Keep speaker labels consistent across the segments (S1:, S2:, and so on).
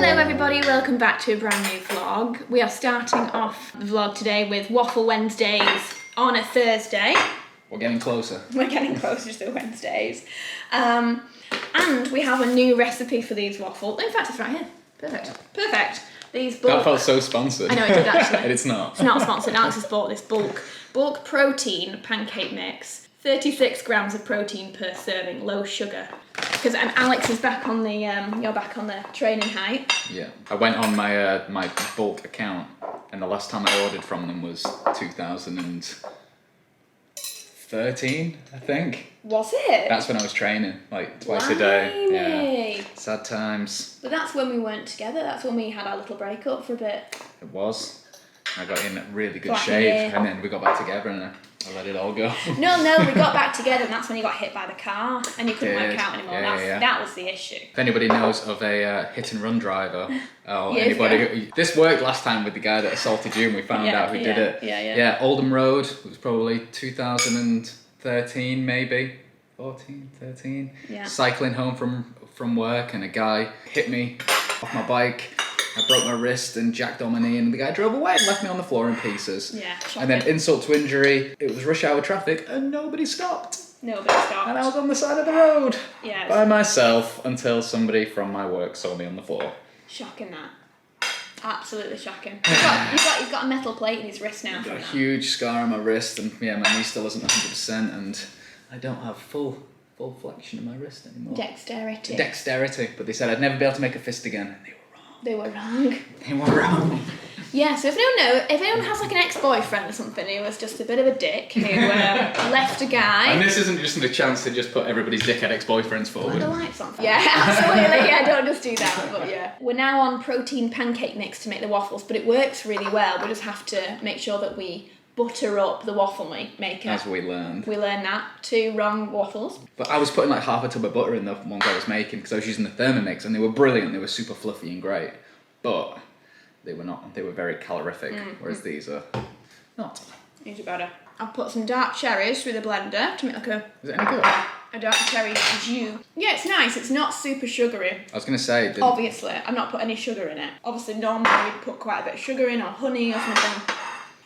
S1: Hello everybody, welcome back to a brand new vlog. We are starting off the vlog today with Waffle Wednesdays on a Thursday.
S2: We're getting closer.
S1: We're getting closer to the Wednesdays. And we have a new recipe for these waffles. In fact, it's right here. Perfect. These bulk...
S2: That felt so sponsored.
S1: I know it did actually.
S2: And it's not.
S1: It's not sponsored. Alex has bought this bulk protein pancake mix. 36 grams of protein per serving, low sugar. Because Alex is back on the, you're back on the training height.
S2: Yeah. I went on my my bulk account, and the last time I ordered from them was 2013, I think.
S1: Was it?
S2: That's when I was training, like twice a day. Yeah. Sad times.
S1: But that's when we weren't together. That's when we had our little breakup for a bit.
S2: It was. I got in really good shape, and then we got back together, and I let it all go.
S1: No, we got back together, and that's when you got hit by the car, and you couldn't work out anymore. That was the issue. If
S2: anybody knows of a hit and run driver, or anybody, this worked last time with the guy that assaulted you, and we found out who did it. Yeah, Oldham Road. It was probably 2013, maybe 14, 13.
S1: Yeah.
S2: Cycling home from work, and a guy hit me off my bike. I broke my wrist and jacked on my knee, and the guy drove away and left me on the floor in pieces.
S1: Yeah.
S2: And then insult to injury, it was rush hour traffic and nobody stopped. And I was on the side of the road by myself until somebody from my work saw me on the floor.
S1: Shocking that. Absolutely shocking. He's got a metal plate in his wrist now.
S2: I've got a huge scar on my wrist, and my knee still isn't 100%, and I don't have full flexion in my wrist anymore. Dexterity. But they said I'd never be able to make a fist again, and
S1: they were wrong. Yeah, so if anyone has like an ex-boyfriend or something who was just a bit of a dick, who left a guy...
S2: And this isn't just a chance to just put everybody's dickhead ex-boyfriends forward.
S1: Put the lights on. Yeah, absolutely, don't just do that, but yeah. We're now on protein pancake mix to make the waffles, but it works really well. We just have to make sure that we butter up the waffle maker.
S2: As we learned.
S1: We learned that. 2 wrong waffles.
S2: But I was putting like half a tub of butter in the ones I was making because I was using the Thermomix, and they were brilliant. They were super fluffy and great. But they were not. They were very calorific, whereas these are not.
S1: These are better. I've put some dark cherries through the blender to make like a...
S2: Is it any good?
S1: A dark cherry jus. Yeah, it's nice. It's not super sugary.
S2: I was going to say...
S1: Obviously, I've not put any sugar in it. Obviously, normally we'd put quite a bit of sugar in, or honey or something.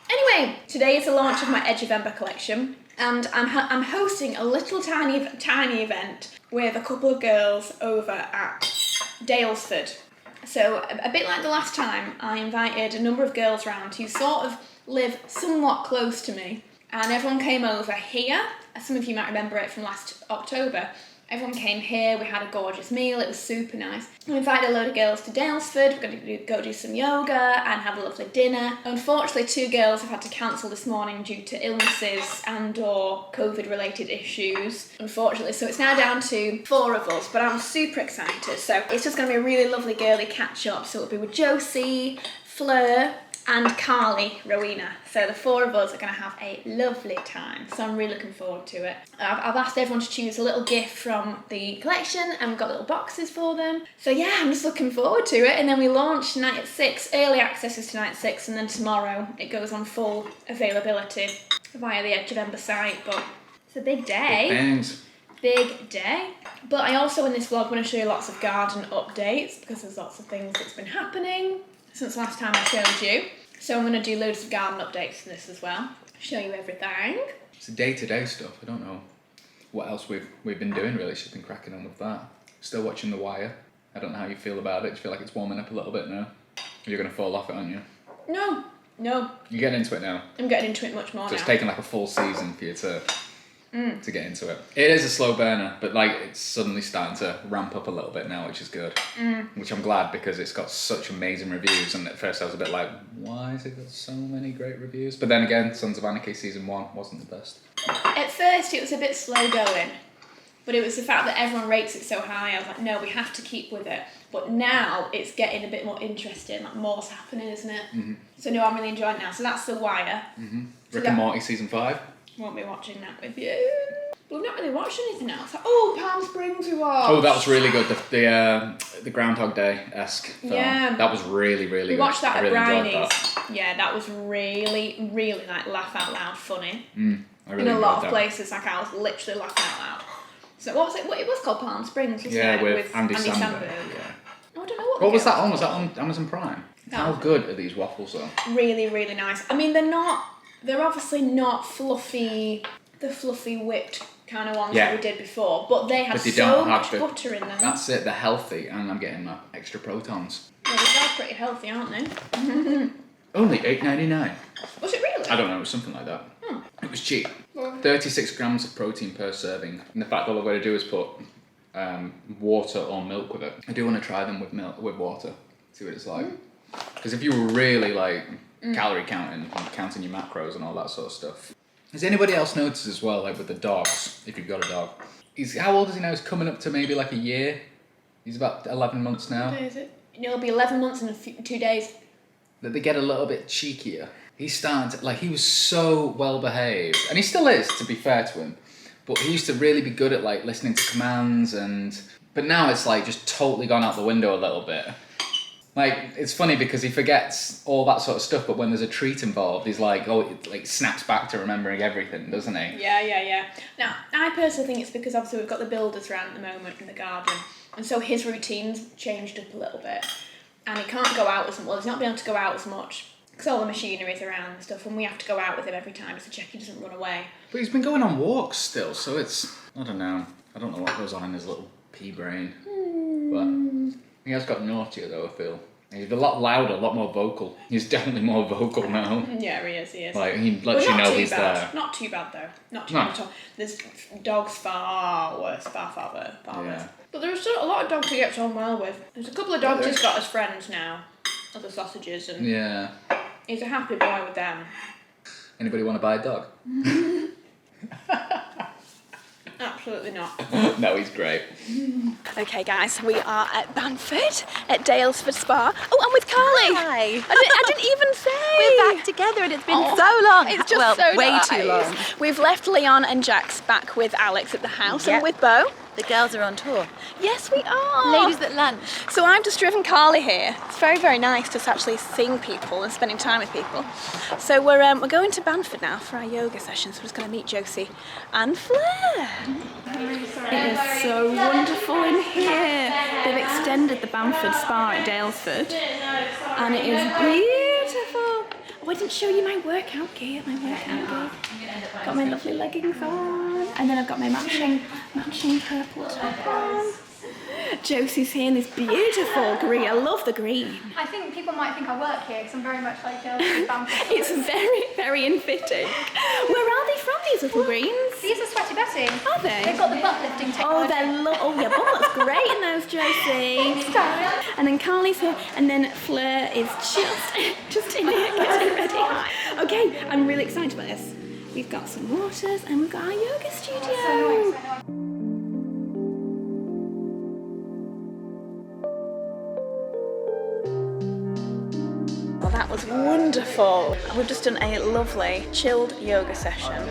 S1: Anyway, today is the launch of my Edge of Ember collection, and I'm hosting a little tiny event with a couple of girls over at Daylesford. So a bit like the last time, I invited a number of girls round who sort of live somewhat close to me, and everyone came over here. Some of you might remember it from last October. Everyone came here, we had a gorgeous meal, it was super nice. I invited a load of girls to Daylesford, we're going to go do some yoga and have a lovely dinner. Unfortunately, 2 girls have had to cancel this morning due to illnesses and or COVID related issues, unfortunately. So it's now down to 4 of us, but I'm super excited. So it's just going to be a really lovely girly catch up. So it'll be with Josie, Fleur, and Carly, Rowena. So the 4 of us are going to have a lovely time. So I'm really looking forward to it. I've asked everyone to choose a little gift from the collection, and we've got little boxes for them. So yeah, I'm just looking forward to it. And then we launch tonight at 6. Early access is tonight at 6, and then tomorrow it goes on full availability via the Edge of Ember site. But it's a big day. Big day. But I also in this vlog want to show you lots of garden updates, because there's lots of things that's been happening since last time I showed you. So I'm going to do loads of garden updates in this as well. Show you everything.
S2: It's day-to-day stuff. I don't know what else we've been doing really. She's been cracking on with that. Still watching The Wire. I don't know how you feel about it. Do you feel like it's warming up a little bit now? You're going to fall off it, aren't you?
S1: No.
S2: You're getting into it now?
S1: I'm getting into it much more now.
S2: So it's taken like a full season for you to get into it. It is a slow burner, but like it's suddenly starting to ramp up a little bit now, which is good. Which I'm glad, because it's got such amazing reviews, and at first I was a bit like, why has it got so many great reviews? But then again, Sons of Anarchy season 1 wasn't the best.
S1: At first it was a bit slow going, but it was the fact that everyone rates it so high. I was like, no, we have to keep with it. But now it's getting a bit more interesting, like more's happening, isn't it? So no, I'm really enjoying it now. So that's The Wire.
S2: Rick and Morty season 5.
S1: Won't be watching that with you. But we've not really watched anything else. Palm Springs we watched.
S2: Oh, that was really good. The Groundhog Day-esque film. Yeah. That was really, really good.
S1: We watched that at Bryony's. Yeah, that was really, really like laugh out loud funny.
S2: I really
S1: in a lot of places, like I was literally laughing out loud. So what was it? It was called Palm Springs, wasn't it?
S2: With Andy Samberg.
S1: Yeah. I don't know
S2: What was that on? Was that on Amazon Prime? How good are these waffles though?
S1: Really, really nice. I mean, they're obviously not fluffy, the fluffy whipped kind of ones that we did before, but they had so much butter in them.
S2: That's it, they're healthy, and I'm getting my extra protons.
S1: Yeah, they are pretty healthy, aren't they?
S2: Only $8.99.
S1: Was it really?
S2: I don't know, it was something like that. It was cheap. 36 grams of protein per serving, and the fact all I've got to do is put water or milk with it. I do want to try them with water, see what it's like. Because if you were really like calorie counting your macros and all that sort of stuff. Has anybody else noticed as well, like with the dogs, if you've got a dog? How old is he now? He's coming up to maybe like a year. He's about 11 months now.
S1: What day is it? It'll be 11 months in 2 days.
S2: That they get a little bit cheekier. He's starting to, like, he was so well behaved. And he still is, to be fair to him. But he used to really be good at like listening to commands but now it's like just totally gone out the window a little bit. Like, it's funny because he forgets all that sort of stuff, but when there's a treat involved, he's like, it like snaps back to remembering everything, doesn't he?
S1: Yeah. Now, I personally think it's because obviously we've got the builders around at the moment in the garden, and so his routine's changed up a little bit, and he can't go out as much. Well, he's not been able to go out as much because all the machinery's around and stuff, and we have to go out with him every time just to check he doesn't run away.
S2: But he's been going on walks still, so I don't know what goes on in his little pea brain. But he has got naughtier though, I feel. He's a lot louder, a lot more vocal. He's definitely more vocal now.
S1: Yeah, he is.
S2: Like, he lets you know he's there.
S1: Not too bad though. Not too bad at all. There's dogs far worse, far worse. But there's still a lot of dogs he gets on well with. There's a couple of dogs he's got as friends now. Other sausages and...
S2: Yeah.
S1: He's a happy boy with them.
S2: Anybody want to buy a dog?
S1: Absolutely not.
S2: No, he's great.
S1: Okay, guys, we are at Bamford at Daylesford Spa. Oh, and with Carly.
S3: Hi.
S1: I didn't even say.
S3: We're back together and it's been so long.
S1: It's just so
S3: way
S1: nice.
S3: too long.
S1: We've left Leon and Jax back with Alex at the house and with Bo.
S3: The girls are on tour.
S1: Yes, we are.
S3: Ladies at lunch.
S1: So I've just driven Carly here. It's very, very nice just actually seeing people and spending time with people. So we're going to Bamford now for our yoga session. So we're just going to meet Josie and Flair. It is so wonderful in here. They've extended the Bamford Spa at Daylesford, and it is beautiful. Oh, I didn't show you my workout gear. Got my lovely leggings on, and then I've got my matching purple top on. Josie's here in this beautiful green. I love the green.
S4: I think people might think I work here because I'm very much like a Bamford.
S1: It's very, very in-fitting. Where are they from, these little greens?
S4: These are Sweaty Betty.
S1: Are they?
S4: They've got the butt lifting technology.
S1: Your bum looks great in those, Josie.
S4: Thanks, darling.
S1: And then Carly's here, and then Fleur is just in here getting ready. Okay, I'm really excited about this. We've got some waters, and we've got our yoga studio.
S4: So nice.
S1: Well, that was wonderful. We've just done a lovely chilled yoga session,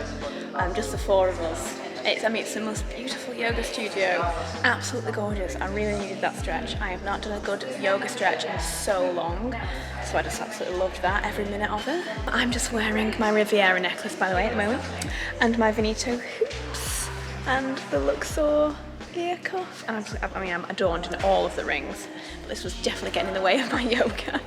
S1: just the four of us. It's the most beautiful yoga studio, absolutely gorgeous. I really needed that stretch. I have not done a good yoga stretch in so long, so I just absolutely loved that, every minute of it. I'm just wearing my Riviera necklace, by the way, at the moment, and my Veneto hoops, and the Luxor ear cuff, and I'm adorned in all of the rings, but this was definitely getting in the way of my yoga.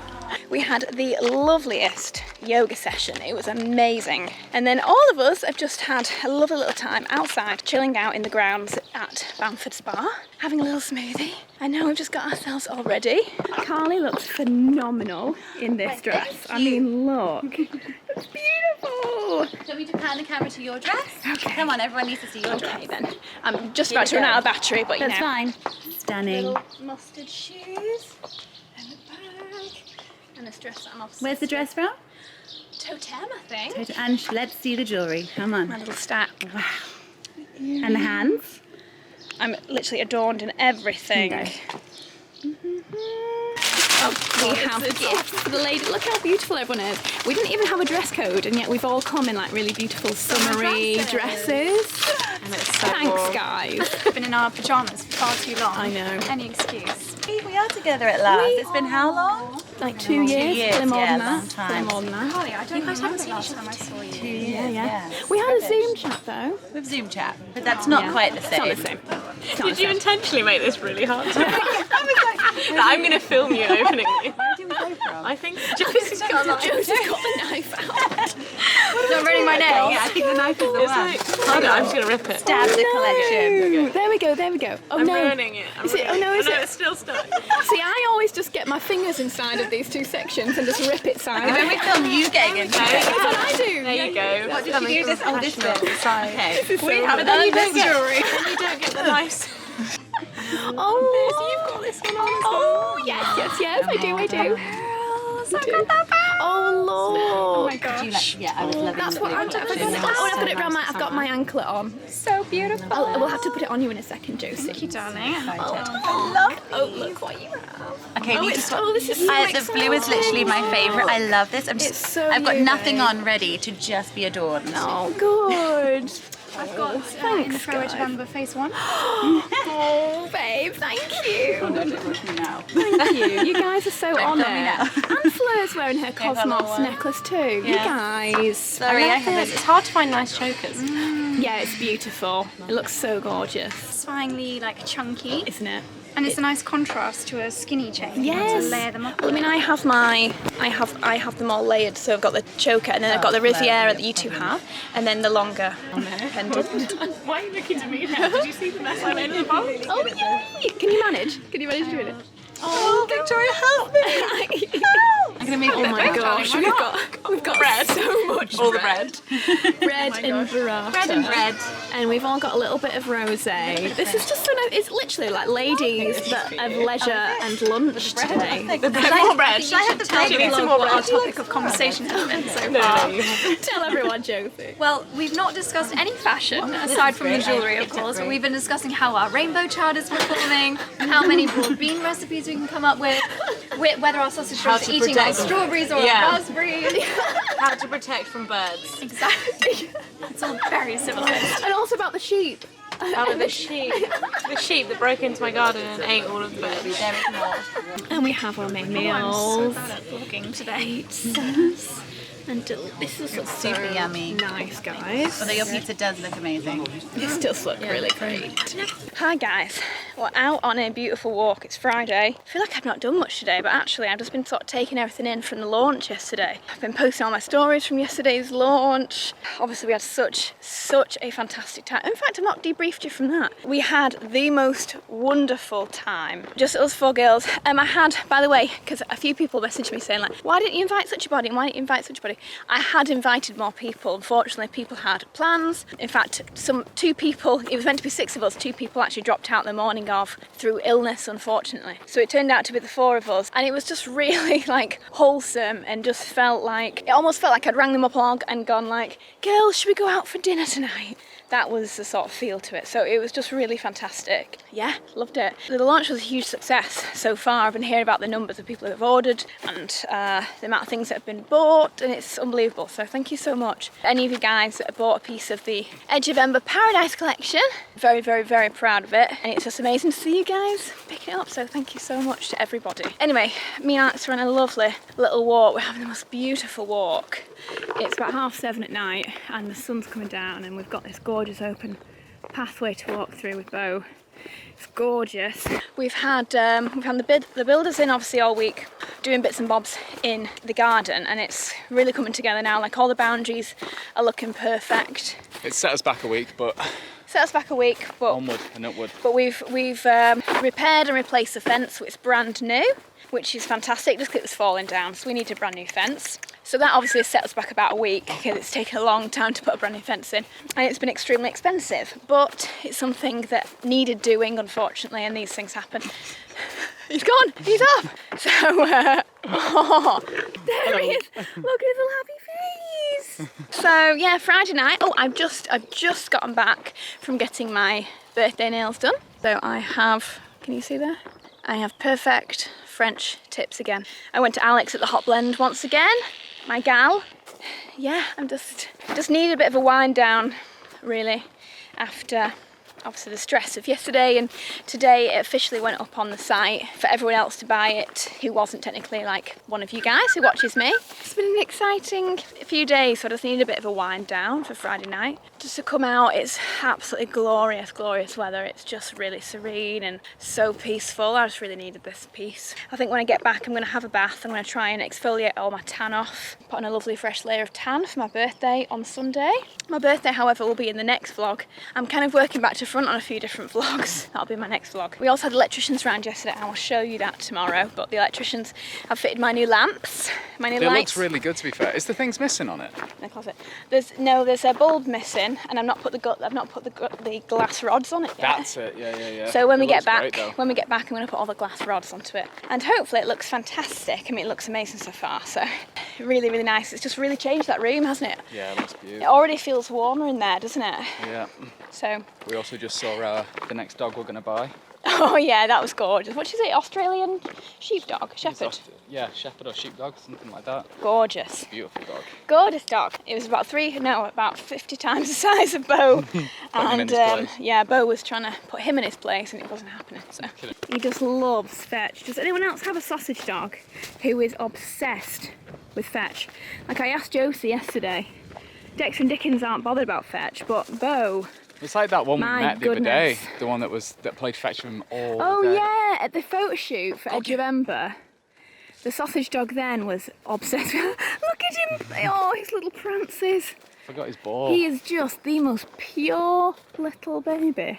S1: We had the loveliest yoga session. It was amazing. And then all of us have just had a lovely little time outside, chilling out in the grounds at Bamford Spa, having a little smoothie. And now we've just got ourselves all ready. Carly looks phenomenal in this dress. I mean, look. It's beautiful.
S3: Do you want me to pan the camera to your dress?
S1: Okay.
S3: Come on, everyone needs to see your dress.
S1: Okay then. I'm just about to run out of battery, but
S3: That's fine. Stunning.
S1: Little mustard shoes and a bag. And this dress that I'm obsessed
S3: Where's the dress from?
S1: Totem, I think.
S3: And let's see the jewellery. Come on.
S1: My little stack.
S3: Wow. And the hands?
S1: I'm literally adorned in everything. We have gifts for the lady. Look how beautiful everyone is. We didn't even have a dress code, and yet we've all come in like really beautiful summery dresses.
S4: And it's so
S1: Thanks, guys.
S4: We've been in our pyjamas for far too long.
S1: I know.
S4: Any excuse.
S3: We are together at last. It's been how long?
S1: Like 2 years.
S3: years,
S1: More
S3: yeah,
S1: than
S3: long
S1: that.
S3: time.
S1: More than that.
S4: Holly, I don't
S3: You guys haven't
S4: remember
S3: seen
S4: last
S3: each
S4: time I saw you.
S3: 2 years.
S1: Yeah. We had a Zoom chat though.
S3: With Zoom chat, but that's not quite the
S1: It's
S3: same.
S1: not the same. It's not the same.
S5: Intentionally make this really hard.
S3: I
S5: I'm going to film you opening it. I think Josie's got
S1: the knife out.
S4: Not ruining my nails.
S3: Yeah, I think the knife is the
S5: It's
S3: worst.
S5: like, hold on, I'm just going to rip it.
S3: Stab the collection.
S1: There we go, there we go. Oh
S5: I'm
S1: no.
S5: ruining it.
S1: Is it? Oh no, is it?
S5: It's still stuck.
S1: See, I always just get my fingers inside of these two sections and just rip it sideways.
S3: Then we film you getting into it.
S1: That's what I do.
S5: There you go.
S3: What did you do? This bit. Okay.
S5: But then you don't get the nice.
S1: Oh,
S5: So you've got this one on as well.
S1: oh, yes, I do. Oh Lord.
S4: Oh my gosh.
S3: Yeah, I was loving
S1: That's
S3: the
S1: what
S3: blue
S1: I'm doing.
S3: collection. It was
S1: Oh, I've
S3: so
S1: got it around
S3: nice
S1: I've got my anklet on.
S4: So beautiful.
S1: We'll have to put it on you in a second, Josie.
S4: Thank you, darling.
S1: Oh, look what you have.
S3: Okay,
S1: Oh,
S3: we
S1: it's,
S3: just.
S1: oh, this is so
S3: The blue is literally my favourite. I love this.
S1: It's so
S3: I've got
S1: you,
S3: nothing
S1: babe.
S3: on ready to just be adorned.
S1: Oh, good.
S4: I've got
S1: Thanks,
S4: Inthefrow
S1: guys.
S4: Edge Phase 1.
S1: Oh, babe, thank you.
S3: Don't rush me now.
S1: Thank you. You guys are so on
S3: film me now.
S1: it. And Fleur's wearing her Cosmos necklace too. You guys.
S3: Sorry, I haven't.
S5: It's hard to find nice chokers.
S1: Yeah, it's beautiful. It looks so gorgeous,
S4: Satisfyingly like chunky.
S1: isn't it?
S4: And it's a nice contrast to a skinny chain.
S1: Yes.
S4: To layer them up.
S1: Well, I mean, I have them all layered. So I've got the choker, and then I've got the Riviera that you two have, and then the longer pendant.
S5: Why are you looking at me now? Did you see the mess I made in the bowl?
S1: Oh, yay! Can you manage? Can you manage doing it?
S5: Oh, Victoria, help me!
S3: I'm gonna make
S1: Oh my gosh, we've got
S5: Bread.
S1: so much
S5: All the bread.
S1: bread and burrata.
S3: bread and bread.
S1: And we've all got a little bit of rosé. This is just so nice. It's literally like ladies that have leisure and lunch today.
S5: More bread.
S4: Should I have the
S5: Do you need some
S4: vlog
S5: more
S4: what our
S5: bread?
S4: topic of conversation has been so far?
S1: Tell everyone, Josie.
S4: Well, we've not discussed any fashion aside from the jewellery, of course, but we've been discussing how our rainbow chart is performing, how many broad bean recipes we can come up with, whether our sausage rolls
S5: to
S4: are eating
S5: protect
S4: our
S5: them.
S4: strawberries or
S5: Yeah.
S4: our raspberries.
S5: How to protect from birds.
S4: Exactly. It's all very civilized.
S1: And also about the sheep.
S5: Oh, the sheep. The sheep that broke into my garden and ate all of the birds.
S3: There is more.
S1: And we have our main
S4: So
S1: meals.
S4: bad at vlogging today.
S1: And this is
S3: Super yummy.
S1: nice, guys.
S3: Although your pizza does look amazing.
S1: It does look really great. Hi guys, we're out on a beautiful walk. It's Friday. I feel like I've not done much today, but actually I've just been sort of taking everything in from the launch yesterday. I've been posting all my stories from yesterday's launch. Obviously we had such a fantastic time. In fact, I've not debriefed you from that. We had the most wonderful time. Just us four girls. I had, by the way, because a few people messaged me saying like, why didn't you invite such a body? Why didn't you invite such a body? I had invited more people. Unfortunately, people had plans. In fact, two people, it was meant to be 6 of us, 2 people actually dropped out the morning of through illness, unfortunately. So it turned out to be the 4 of us, and it was just really like wholesome, and just felt like, it almost felt like I'd rang them up all and gone like, girls, should we go out for dinner tonight? That was the sort of feel to it. So it was just really fantastic. Yeah, loved it. The launch was a huge success so far. I've been hearing about the numbers of people who have ordered and the amount of things that have been bought, and it's unbelievable. So thank you so much. Any of you guys that have bought a piece of the Edge of Ember Paradise collection, very, very, very proud of it. And it's just amazing to see you guys picking it up. So thank you so much to everybody. Anyway, me and Alex are on a lovely little walk. We're having the most beautiful walk. It's about 7:30 at night and the sun's coming down, and we've got this gorgeous open pathway to walk through with Bo. It's gorgeous. We've had the builders in obviously all week doing bits and bobs in the garden, and it's really coming together now. Like all the boundaries are looking perfect.
S6: It set us back a week, but
S1: Set us back a week, but
S6: onward and upward.
S1: But we've repaired and replaced the fence, so it's brand new, which is fantastic, just 'cause it was falling down, so we need a brand new fence. So that obviously set us back about a week, because it's taken a long time to put a brand new fence in, and it's been extremely expensive, but it's something that needed doing, unfortunately, and these things happen. He's gone, he's up. So, oh, there he is. Look at his little happy face. So yeah, Friday night. Oh, I've just gotten back from getting my birthday nails done. So I have, can you see there? I have perfect French tips again. I went to Alex at the Hot Blend once again, my gal. Yeah, I'm just needed a bit of a wind down, really, after
S4: obviously the stress of yesterday, and today it officially went up on the site for everyone else to buy it who wasn't technically like one of you guys who watches me. It's been an exciting few days, so I just need a bit of a wind down for Friday night. Just to come out, it's absolutely glorious, glorious weather. It's just really serene and so peaceful. I just really needed this peace. I think when I get back I'm going to have a bath. I'm going to try and exfoliate all my tan off, put on a lovely fresh layer of tan for my birthday on Sunday. My birthday, however, will be in the next vlog. I'm kind of working back to front on a few different vlogs. That'll be my next vlog. We also had electricians around yesterday. I will show you that tomorrow, but the electricians have fitted my new lamps, my new lights.
S2: It looks really good, to be fair. Is the things missing on it?
S4: In the closet. There's a bulb missing, and I've not put the glass rods on it yet.
S2: That's it. Yeah.
S4: So when we get
S2: looks great,
S4: back, I'm going to put all the glass rods onto it, and hopefully it looks fantastic. I mean, it looks amazing so far. So really, really nice. It's just really changed that room, hasn't it?
S2: Yeah, it looks
S4: It
S2: beautiful.
S4: already feels warmer in there, doesn't it?
S2: Yeah.
S4: So.
S2: We also just saw the next dog we're going to buy.
S4: Oh yeah, that was gorgeous. What is it? Australian sheepdog? Shepherd?
S2: Yeah, shepherd or sheepdog, something like that.
S4: Gorgeous.
S2: Beautiful dog.
S4: Gorgeous dog. It was about 50 times the size of Bo. And yeah, Bo was trying to put him in his place and it wasn't happening. So he just loves Fetch. Does anyone else have a sausage dog who is obsessed with Fetch? Like I asked Josie yesterday, Dexter and Dickens aren't bothered about Fetch, but Bo.
S2: It's like that one we
S4: My
S2: met the other day,
S4: goodness.
S2: the one that played fetch with him all
S4: Oh
S2: day.
S4: yeah, at the photo shoot for Edge of Ember, the sausage dog then was obsessed with. Look at him! Oh, his little prances.
S2: Forgot his ball.
S4: He is just the most pure little baby.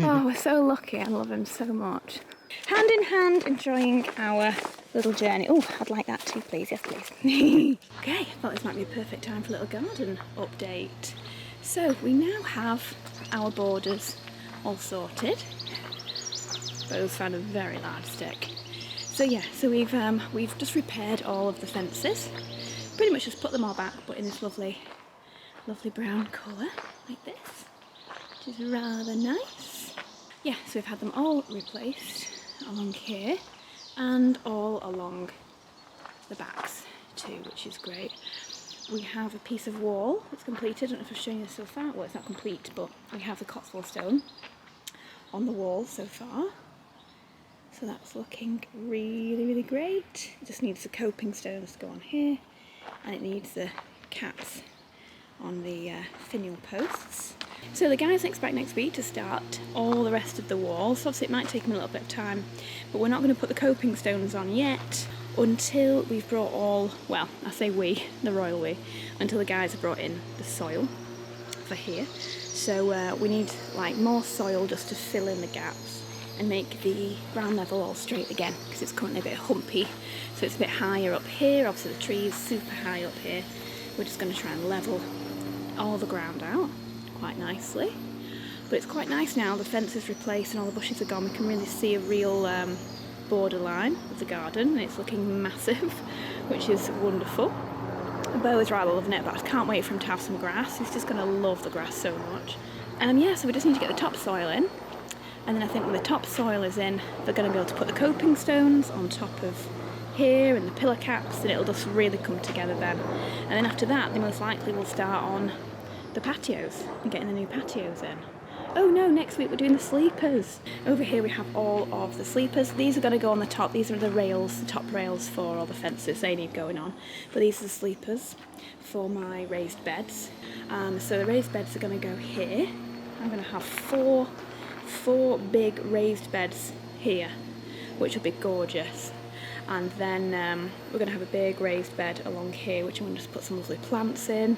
S4: Oh, we're so lucky. I love him so much. Hand in hand, enjoying our little journey. Oh, I'd like that too, please. Yes, please. Okay, I thought this might be a perfect time for a little garden update. So we now have our borders all sorted. Bo's found a very large stick. So yeah, so we've just repaired all of the fences. Pretty much just put them all back, but in this lovely brown colour, like this, which is rather nice. Yeah, so we've had them all replaced along here and all along the backs too, which is great. We have a piece of wall that's completed. I don't know if I've shown you this so far. Well, it's not complete, but we have the Cotswold stone on the wall so far. So that's looking really, really great. It just needs the coping stones to go on here, and it needs the caps on the finial posts. So the guys expect next week to start all the rest of the walls. So obviously it might take them a little bit of time, but we're not going to put the coping stones on yet until we've brought all, well, I say we, the royal we, until the guys have brought in the soil for here. So we need like more soil just to fill in the gaps and make the ground level all straight again, because it's currently a bit humpy. So it's a bit higher up here. Obviously the tree's super high up here. We're just going to try and level all the ground out quite nicely. But it's quite nice now, the fence is replaced and all the bushes are gone. We can really see a real borderline of the garden, and it's looking massive, which is wonderful. Bo is rather loving it, but I can't wait for him to have some grass. He's just going to love the grass so much. Yeah, so we just need to get the topsoil in, and then I think when the topsoil is in, they're going to be able to put the coping stones on top of here and the pillar caps, and it'll just really come together then. And then after that, they most likely will start on the patios and getting the new patios in. Oh no, next week we're doing the sleepers. Over here we have all of the sleepers. These are going to go on the top. These are the rails, the top rails for all the fences. They need going on. But these are the sleepers for my raised beds. So the raised beds are going to go here. I'm going to have four big raised beds here, which will be gorgeous. And then we're going to have a big raised bed along here, which I'm going to just put some lovely plants in.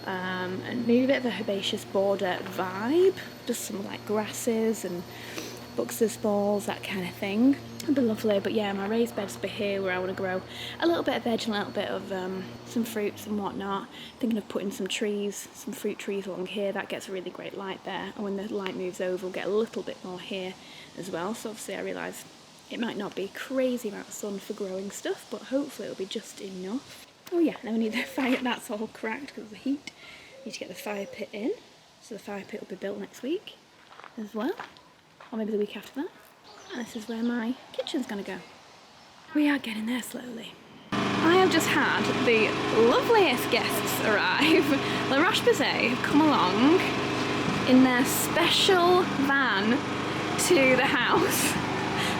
S4: And maybe a bit of a herbaceous border vibe, just some like grasses and buxus balls, that kind of thing. It'd be lovely. But yeah, my raised beds will be here where I want to grow a little bit of veg and a little bit of some fruits and whatnot. Thinking of putting some trees, some fruit trees along here. That gets a really great light there, and when the light moves over we'll get a little bit more here as well. So obviously I realise it might not be crazy amount of sun for growing stuff, but hopefully it'll be just enough. Oh yeah, now we need the fire. That's all cracked because of the heat. Need to get the fire pit in, so the fire pit will be built next week as well, or maybe the week after that. And this is where my kitchen's going to go. We are getting there slowly. I have just had the loveliest guests arrive. The Roche-Posay have come along in their special van to the house,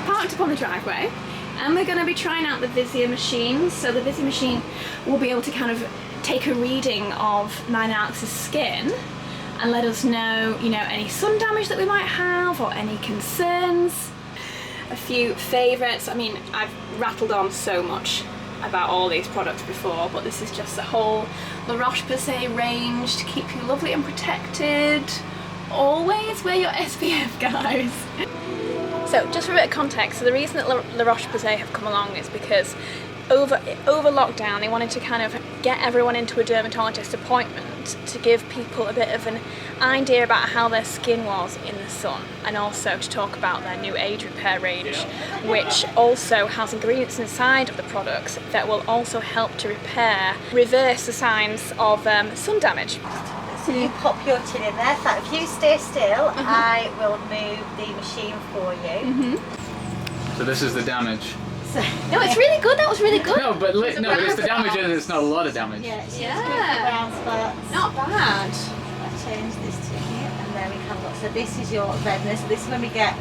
S4: parked upon the driveway, and we're going to be trying out the Visia machines. So the Visia machine will be able to kind of take a reading of mine and Alex's skin and let us know, you know, any sun damage that we might have or any concerns. A few favourites. I mean, I've rattled on so much about all these products before, but this is just the whole Roche-Posay range to keep you lovely and protected. Always wear your SPF, guys. So just for a bit of context, so the reason that La Roche-Posay have come along is because over lockdown they wanted to kind of get everyone into a dermatologist appointment to give people a bit of an idea about how their skin was in the sun, and also to talk about their new age repair range, which also has ingredients inside of the products that will also help to reverse the signs of sun damage.
S7: So you pop your chin in there. So if you stay still, I will move the machine for you.
S2: So this is the damage.
S7: So,
S1: No, it's really good. That was really good.
S2: No, but it's the damage and it's not a lot of damage.
S7: yeah, it's
S1: Yeah.
S7: just the brown spots.
S1: Not bad.
S7: I'll change this to here, and there we can look. So this is your redness. This is when we get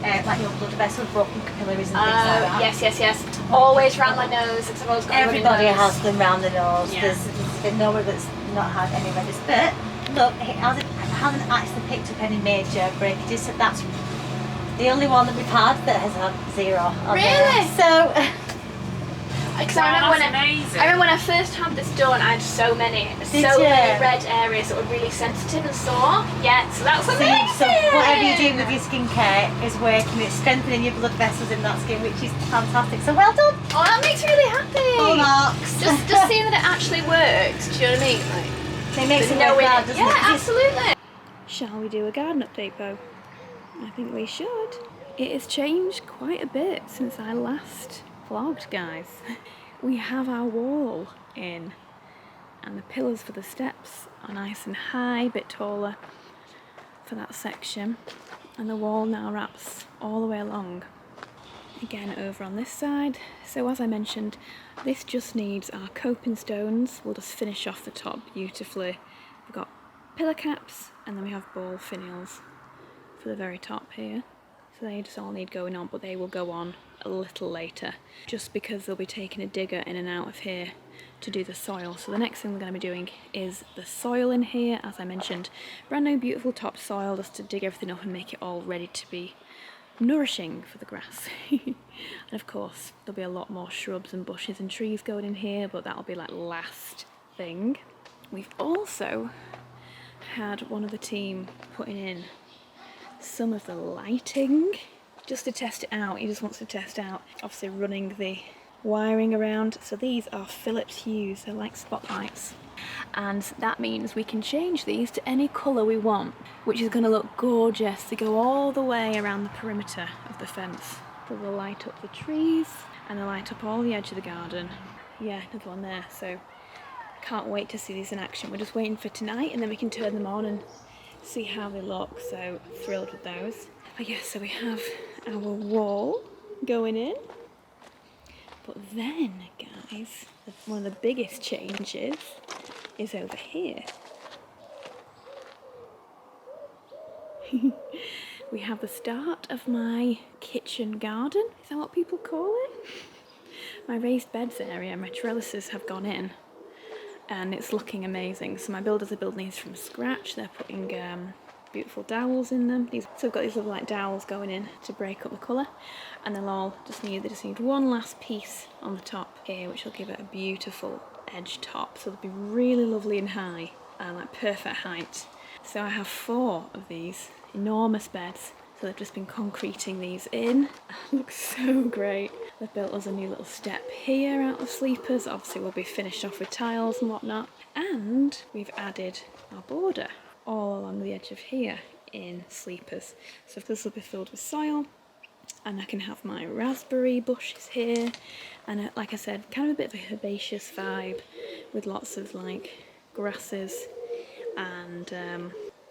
S7: like your blood vessels, broken capillaries and things like that.
S1: Yes. Always round my nose, because I've always got a runny
S7: Everybody
S1: nose.
S7: has them round the nose.
S1: Yeah.
S7: There's been nowhere that's not had any redness. But look, it hasn't actually picked up any major breakages. So that's the only one that we've had that has had 0 on
S1: Really?
S7: there. So
S1: Because I remember when I first had this done, I had so many
S7: you?
S1: red areas that were really sensitive and sore. Yeah, so that's amazing.
S7: So whatever you're doing with your skincare is working. It's strengthening your blood vessels in that skin, which is fantastic. So well done.
S1: Oh, that makes me really happy.
S7: Full marks.
S1: Just seeing that it actually works. Do you know what I mean? Like,
S7: So it makes it
S1: knowing
S7: worthwhile,
S1: it.
S7: doesn't
S1: Yeah,
S7: it?
S1: absolutely.
S4: Shall we do a garden update, Bo? I think we should. It has changed quite a bit since I last vlogged, guys. We have our wall in, and the pillars for the steps are nice and high, a bit taller for that section, and the wall now wraps all the way along. Again over on this side. So as I mentioned, this just needs our coping stones. We'll just finish off the top beautifully. We've got pillar caps, and then we have ball finials for the very top here. So they just all need going on, but they will go on a little later, just because they'll be taking a digger in and out of here to do the soil. So the next thing we're going to be doing is the soil in here. As I mentioned, brand new beautiful topsoil, just to dig everything up and make it all ready to be nourishing for the grass. And of course there'll be a lot more shrubs and bushes and trees going in here, but that'll be like last thing. We've also had one of the team putting in some of the lighting just to test it out. He just wants to test out, obviously, running the wiring around. So these are Philips Hues, they're like spotlights, and that means we can change these to any colour we want, which is going to look gorgeous. They go all the way around the perimeter of the fence. So they'll light up the trees and they'll light up all the edge of the garden. Yeah, another one there. So can't wait to see these in action. We're just waiting for tonight, and then we can turn them on and see how they look. So thrilled with those. But yeah, so we have our wall going in. But then, guys, one of the biggest changes is over here. We have the start of my kitchen garden. Is that what people call it? My raised beds area, my trellises have gone in, and it's looking amazing. So my builders are building these from scratch. They're putting beautiful dowels in them. So I've got these little like dowels going in to break up the colour, and they'll all they just need one last piece on the top here, which will give it a beautiful edge top. So they'll be really lovely and high, and like perfect height. So I have 4 of these enormous beds. So they've just been concreting these in. Looks so great. They've built us a new little step here out of sleepers. Obviously we'll be finished off with tiles and whatnot. And we've added our border all along the edge of here in sleepers. So this will be filled with soil, and I can have my raspberry bushes here. And like I said, kind of a bit of a herbaceous vibe with lots of like grasses and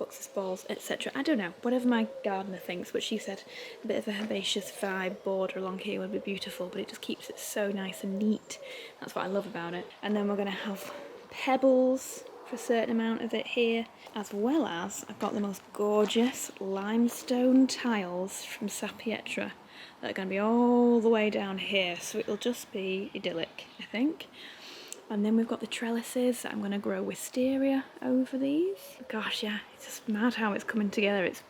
S4: buxus balls, etc. I don't know, whatever my gardener thinks, but she said a bit of a herbaceous vibe border along here would be beautiful, but it just keeps it so nice and neat. That's what I love about it. And then we're going to have pebbles for a certain amount of it here, as well as I've got the most gorgeous limestone tiles from Sapietra that are going to be all the way down here, so it'll just be idyllic, I think. And then we've got the trellises that I'm going to grow wisteria over these. Gosh, yeah, it's just mad how it's coming together. It's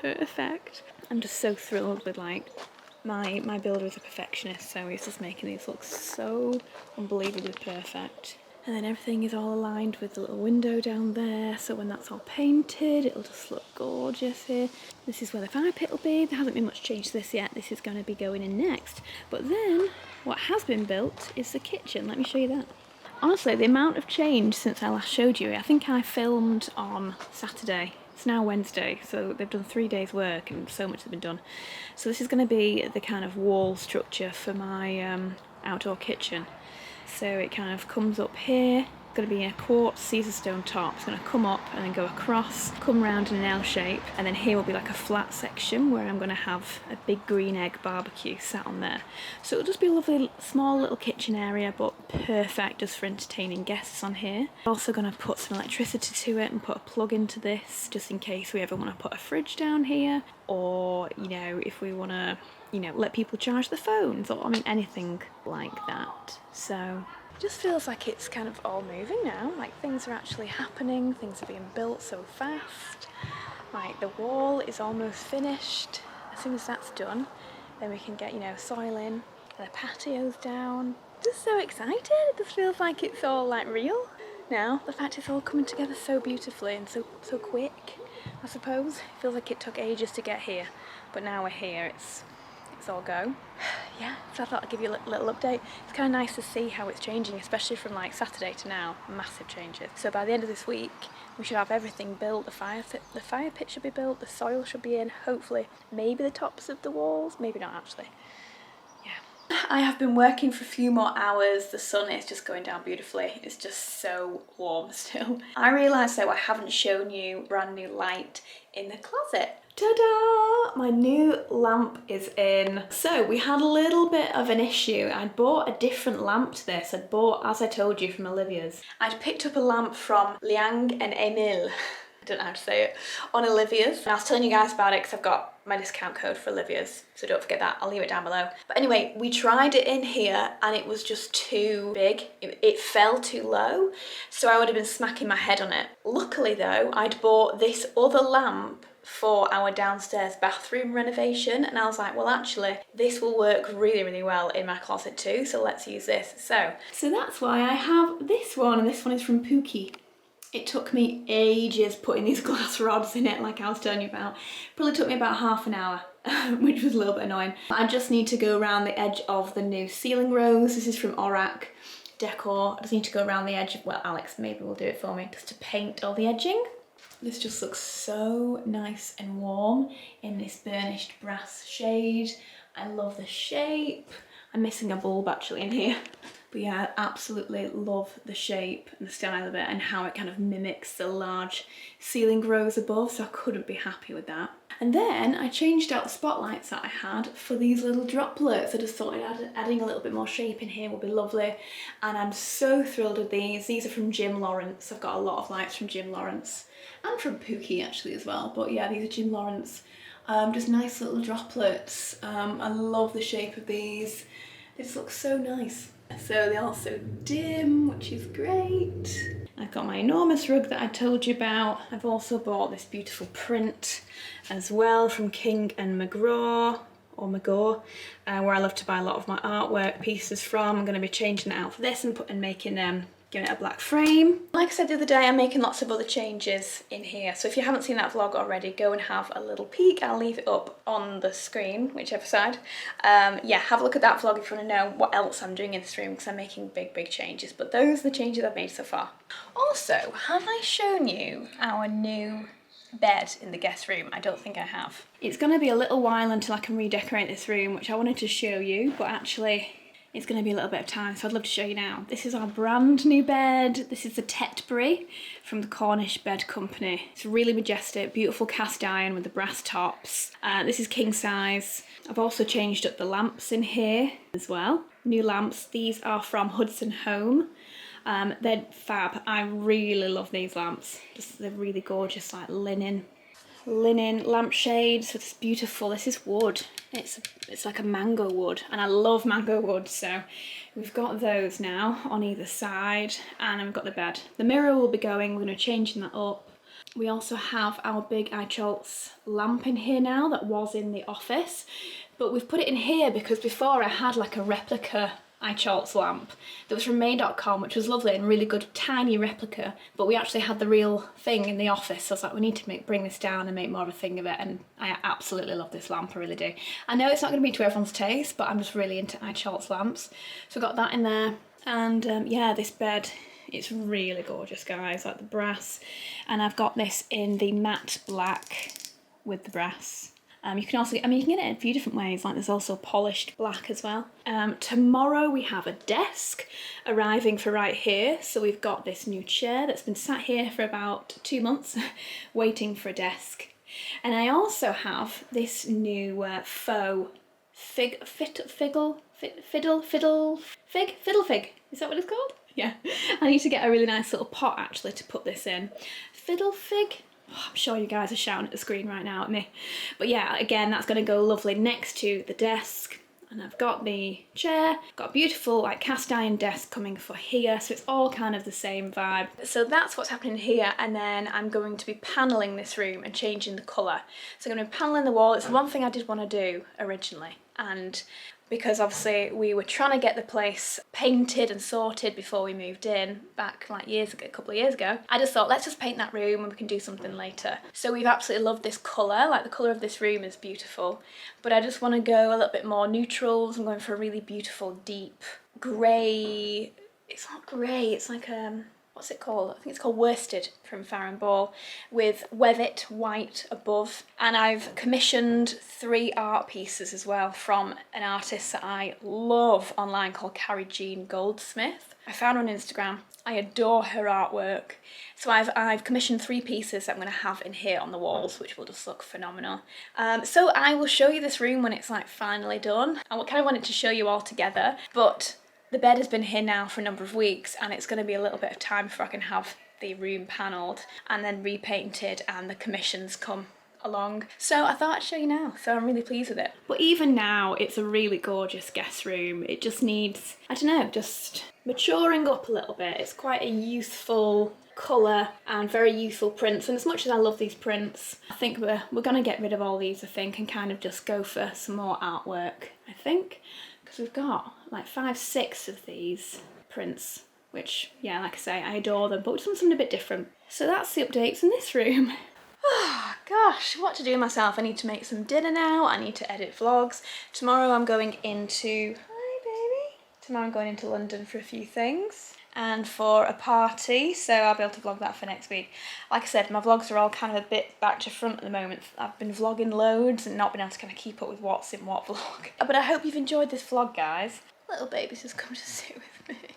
S4: perfect. I'm just so thrilled with like my builder is a perfectionist, so he's just making these look so unbelievably perfect. And then everything is all aligned with the little window down there, so when that's all painted, it'll just look gorgeous here. This is where the fire pit will be. There hasn't been much change to this yet. This is going to be going in next. But then, what has been built is the kitchen. Let me show you that. Honestly, the amount of change since I last showed you, I think I filmed on Saturday. It's now Wednesday, so they've done 3 days work and so much has been done. So this is going to be the kind of wall structure for my outdoor kitchen. So it kind of comes up here. It's going to be a quartz Caesar stone top. It's going to come up and then go across, come round in an L shape, and then here will be like a flat section where I'm going to have a big green egg barbecue sat on there. So it'll just be a lovely small little kitchen area, but perfect just for entertaining guests on here. I'm also going to put some electricity to it and put a plug into this just in case we ever want to put a fridge down here, or you know, if we want to, you know, let people charge the phones, or I mean anything like that. So it just feels like it's kind of all moving now, like things are actually happening, things are being built so fast. Like the wall is almost finished. As soon as that's done, then we can get, you know, soil in, and the patio's down. Just so excited, it just feels like it's all like real now. The fact it's all coming together so beautifully and so quick, I suppose. It feels like it took ages to get here, but now we're here, it's all go. Yeah, so I thought I'd give you a little update. It's kind of nice to see how it's changing, especially from like Saturday to now. Massive changes. So by the end of this week, we should have everything built. The fire pit should be built, the soil should be in, hopefully. Maybe the tops of the walls, maybe not actually. Yeah. I have been working for a few more hours. The sun is just going down beautifully. It's just so warm still. I realised though I haven't shown you brand new light in the closet. Ta-da! My new lamp is in. So we had a little bit of an issue. I'd bought a different lamp to this. I'd bought, as I told you, from Olivia's. I'd picked up a lamp from Liang and Emil, I don't know how to say it, on Olivia's. And I was telling you guys about it because I've got my discount code for Olivia's, so don't forget that. I'll leave it down below. But anyway, we tried it in here and it was just too big. It fell too low, so I would have been smacking my head on it. Luckily though, I'd bought this other lamp for our downstairs bathroom renovation, and I was like, well actually this will work really, really well in my closet too, so let's use this. So that's why I have this one, and this one is from Pookie. It took me ages putting these glass rods in it, like I was telling you about. Probably took me about half an hour, which was a little bit annoying. I just need to go around the edge of the new ceiling rose. This is from Orac Decor. I just need to go around the edge of, well, Alex maybe will do it for me, just to paint all the edging. This just looks so nice and warm in this burnished brass shade. I love the shape. I'm missing a bulb actually in here. But yeah, I absolutely love the shape and the style of it and how it kind of mimics the large ceiling rose above, so I couldn't be happy with that. And then I changed out the spotlights that I had for these little droplets. I just thought adding a little bit more shape in here would be lovely. And I'm so thrilled with these. These are from Jim Lawrence. I've got a lot of lights from Jim Lawrence and from Pookie actually as well. But yeah, these are Jim Lawrence. Just nice little droplets. I love the shape of these. They just look so nice. So they're also dim, which is great. I've got my enormous rug that I told you about. I've also bought this beautiful print as well from King and McGraw, or McGaw, where I love to buy a lot of my artwork pieces from. I'm going to be changing it out for this and making giving it a black frame. Like I said the other day, I'm making lots of other changes in here, so if you haven't seen that vlog already, go and have a little peek. I'll leave it up on the screen, whichever side. Yeah, have a look at that vlog if you want to know what else I'm doing in this room, because I'm making big changes, but those are the changes I've made so far. Also, have I shown you our new bed in the guest room? I don't think I have. It's going to be a little while until I can redecorate this room, which I wanted to show you, but actually it's going to be a little bit of time, so I'd love to show you now. This is our brand new bed. This is the Tetbury from the Cornish Bed Company. It's really majestic, beautiful cast iron with the brass tops. This is king size. I've also changed up the lamps in here as well. New lamps. These are from Hudson Home. They're fab. I really love these lamps. Just they're really gorgeous, like linen lampshades with this beautiful, this is wood. It's like a mango wood, and I love mango wood, so we've got those now on either side, and I've got the bed. The mirror will be going, we're going to changing that up. We also have our big iCholts lamp in here now that was in the office, but we've put it in here because before I had like a replica iCholts lamp that was from May.com, which was lovely and really good, tiny replica, but we actually had the real thing in the office, so I was like, we need to bring this down and make more of a thing of it, and I absolutely love this lamp, I really do. I know it's not going to be to everyone's taste, but I'm just really into iCholts lamps, so I've got that in there, and yeah, this bed, it's really gorgeous, guys, like the brass, and I've got this in the matte black with the brass. You can also, I mean, you can get it in a few different ways, like there's also polished black as well. Tomorrow we have a desk arriving for right here. So we've got this new chair that's been sat here for about 2 months waiting for a desk. And I also have this new faux fiddle fig. Is that what it's called? Yeah. I need to get a really nice little pot actually to put this in. Fiddle fig. Oh, I'm sure you guys are shouting at the screen right now at me. But yeah, again, that's going to go lovely next to the desk. And I've got the chair, got a beautiful like cast iron desk coming for here, so it's all kind of the same vibe. So that's what's happening here, and then I'm going to be panelling this room and changing the colour. So I'm going to be panelling the wall. It's the one thing I did want to do originally, and because obviously we were trying to get the place painted and sorted before we moved in back like years ago, a couple of years ago. I just thought, let's just paint that room and we can do something later. So we've absolutely loved this colour, like the colour of this room is beautiful, but I just want to go a little bit more neutrals. I'm going for a really beautiful deep grey, it's not grey, it's like what's it called? I think it's called worsted from Farrow & Ball with Weathit white above. And I've commissioned 3 art pieces as well from an artist that I love online called Carrie Jean Goldsmith. I found her on Instagram. I adore her artwork. So I've commissioned 3 pieces that I'm going to have in here on the walls, which will just look phenomenal. So I will show you this room when it's like finally done. I kind of wanted to show you all together, but the bed has been here now for a number of weeks, and it's going to be a little bit of time before I can have the room panelled and then repainted and the commissions come along. So I thought I'd show you now, so I'm really pleased with it. But even now, it's a really gorgeous guest room. It just needs, I don't know, just maturing up a little bit. It's quite a youthful colour and very youthful prints, and as much as I love these prints, I think we're going to get rid of all these, I think, and kind of just go for some more artwork, I think. Because we've got like 5, 6 of these prints, which, yeah, like I say, I adore them, but we just want something a bit different. So that's the updates in this room. Oh gosh, what to do with myself. I need to make some dinner now, I need to edit vlogs. Tomorrow I'm going into, hi baby. Tomorrow I'm going into London for a few things and for a party, so I'll be able to vlog that for next week. Like I said, my vlogs are all kind of a bit back to front at the moment. I've been vlogging loads and not been able to kind of keep up with what's in what vlog. But I hope you've enjoyed this vlog, guys. Little baby's just come to sit with me.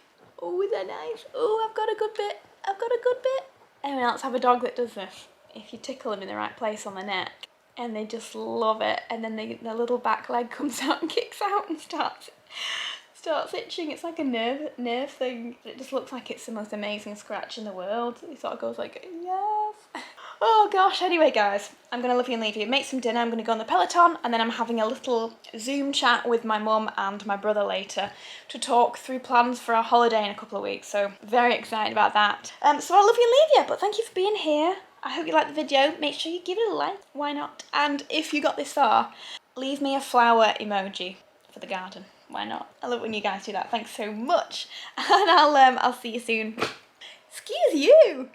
S4: Oh, is that nice? Oh, I've got a good bit. I've got a good bit. Anyone else have a dog that does this? If you tickle them in the right place on the neck, and they just love it, and then their little back leg comes out and kicks out and starts itching. It's like a nerve thing. It just looks like it's the most amazing scratch in the world. It sort of goes like, yes. Oh gosh, anyway guys, I'm going to love you and leave you. Make some dinner, I'm going to go on the Peloton, and then I'm having a little Zoom chat with my mum and my brother later to talk through plans for our holiday in a couple of weeks, so very excited about that. So I'll love you and leave you, but thank you for being here. I hope you liked the video. Make sure you give it a like, why not? And if you got this far, leave me a flower emoji for the garden. Why not? I love when you guys do that. Thanks so much. And I'll see you soon. Excuse you.